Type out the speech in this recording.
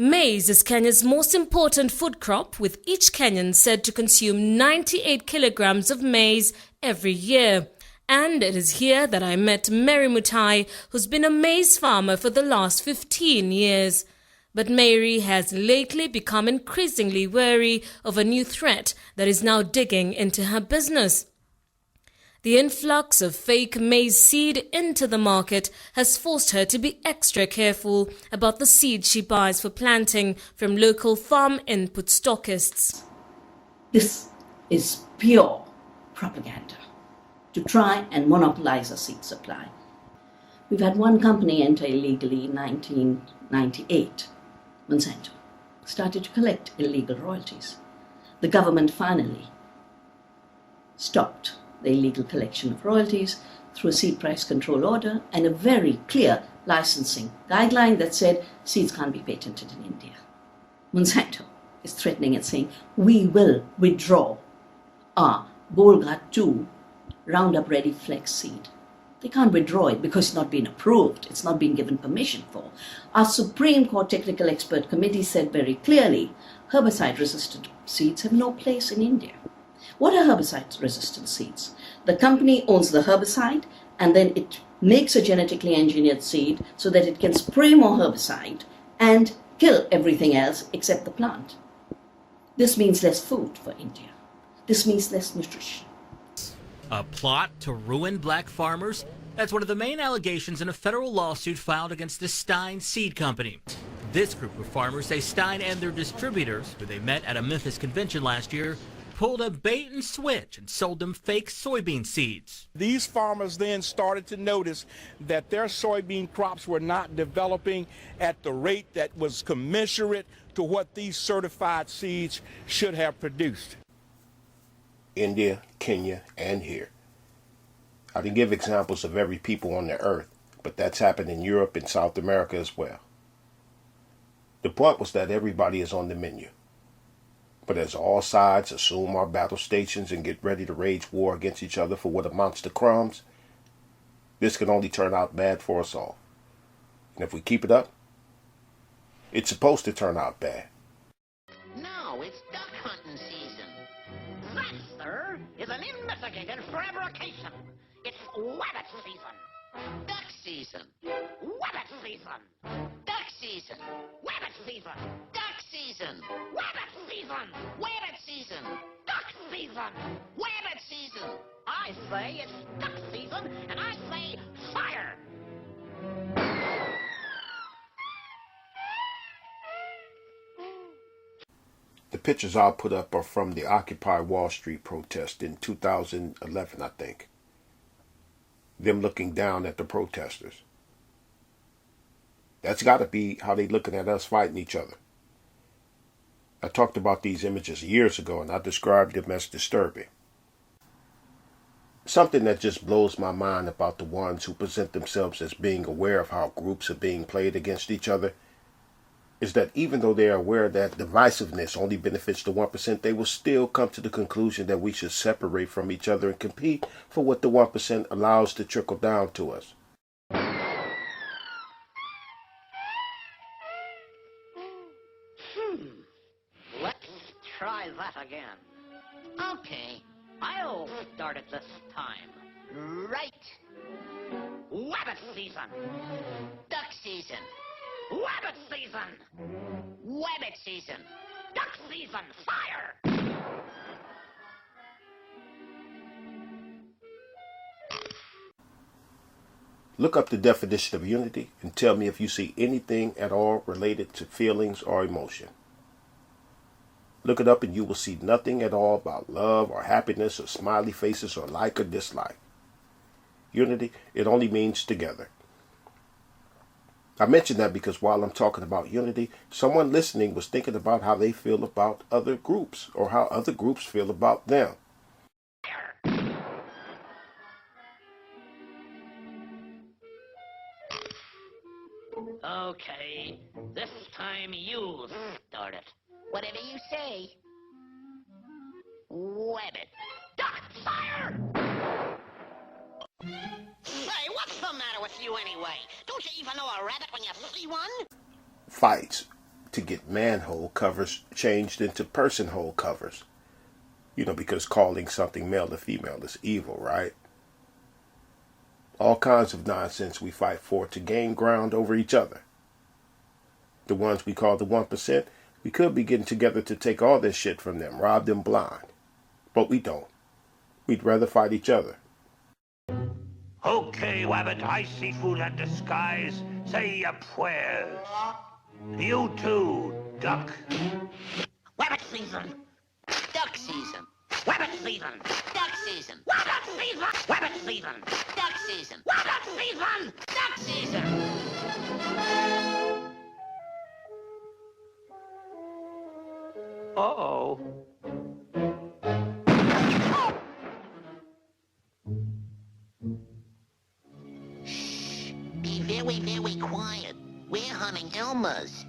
Maize is Kenya's most important food crop, with each Kenyan said to consume 98 kilograms of maize every year. And it is here that I met Mary Mutai, who's been a maize farmer for the last 15 years. But Mary has lately become increasingly wary of a new threat that is now digging into her business. The influx of fake maize seed into the market has forced her to be extra careful about the seed she buys for planting from local farm input stockists. This is pure propaganda to try and monopolize a seed supply. We've had one company enter illegally in 1998. Monsanto started to collect illegal royalties. The government finally stopped the illegal collection of royalties through a seed price control order and a very clear licensing guideline that said seeds can't be patented in India. Monsanto is threatening and saying, we will withdraw our Bolga 2 Roundup Ready Flex seed. They can't withdraw it because it's not been approved. It's not been given permission for. Our Supreme Court Technical Expert Committee said very clearly, herbicide-resistant seeds have no place in India. What are herbicide-resistant seeds? The company owns the herbicide and then it makes a genetically engineered seed so that it can spray more herbicide and kill everything else except the plant. This means less food for India. This means less nutrition. A plot to ruin black farmers? That's one of the main allegations in a federal lawsuit filed against the Stein Seed Company. This group of farmers say Stein and their distributors, who they met at a Memphis convention last year, pulled a bait and switch and sold them fake soybean seeds. These farmers then started to notice that their soybean crops were not developing at the rate that was commensurate to what these certified seeds should have produced. India, Kenya, and here. I can give examples of every people on the earth, but that's happened in Europe and South America as well. The point was that everybody is on the menu. But as all sides assume our battle stations and get ready to wage war against each other for what amounts to crumbs, this can only turn out bad for us all. And if we keep it up, it's supposed to turn out bad. No, it's duck hunting season. That, sir, is an investigated fabrication. It's wabbit season. Duck season. Wabbit season. Duck season. Wabbit season. Duck season. Wabbit season. Wabbit season. Duck season. Wabbit season. I say it's duck season, and I say fire. The pictures I'll put up are from the Occupy Wall Street protest in 2011, I think. Them looking down at the protesters. That's got to be how they looking at us fighting each other. I talked about these images years ago and I described them as disturbing. Something that just blows my mind about the ones who present themselves as being aware of how groups are being played against each other is that even though they are aware that divisiveness only benefits the 1%, they will still come to the conclusion that we should separate from each other and compete for what the 1% allows to trickle down to us. Let's try that again. Okay, I'll start it this time. Right. Wabbit season. Duck season. Wabbit season! Wabbit season! Duck season! Fire! Look up the definition of unity and tell me if you see anything at all related to feelings or emotion. Look it up and you will see nothing at all about love or happiness or smiley faces or like or dislike. Unity, it only means together. I mention that because while I'm talking about unity, someone listening was thinking about how they feel about other groups or how other groups feel about them. Okay, this time you start it. Whatever you say. Wabbit. Duck fire! Say, what's the matter with you anyway? Don't you even know a rabbit when you see one? Fights, to get manhole covers changed into personhole covers. You know, because calling something male to female is evil, right? All kinds of nonsense we fight for to gain ground over each other. The ones we call the 1%, we could be getting together to take all this shit from them, rob them blind. But we don't. We'd rather fight each other. Okay, Wabbit, I see food and disguise. Say your prayers. You too, Duck. Wabbit season. Duck season. Wabbit season. Duck season. Wabbit season. Wabbit season. Duck season. Wabbit season. Duck season. Uh-oh. Shh. Be very, very quiet. We're hunting Elmas.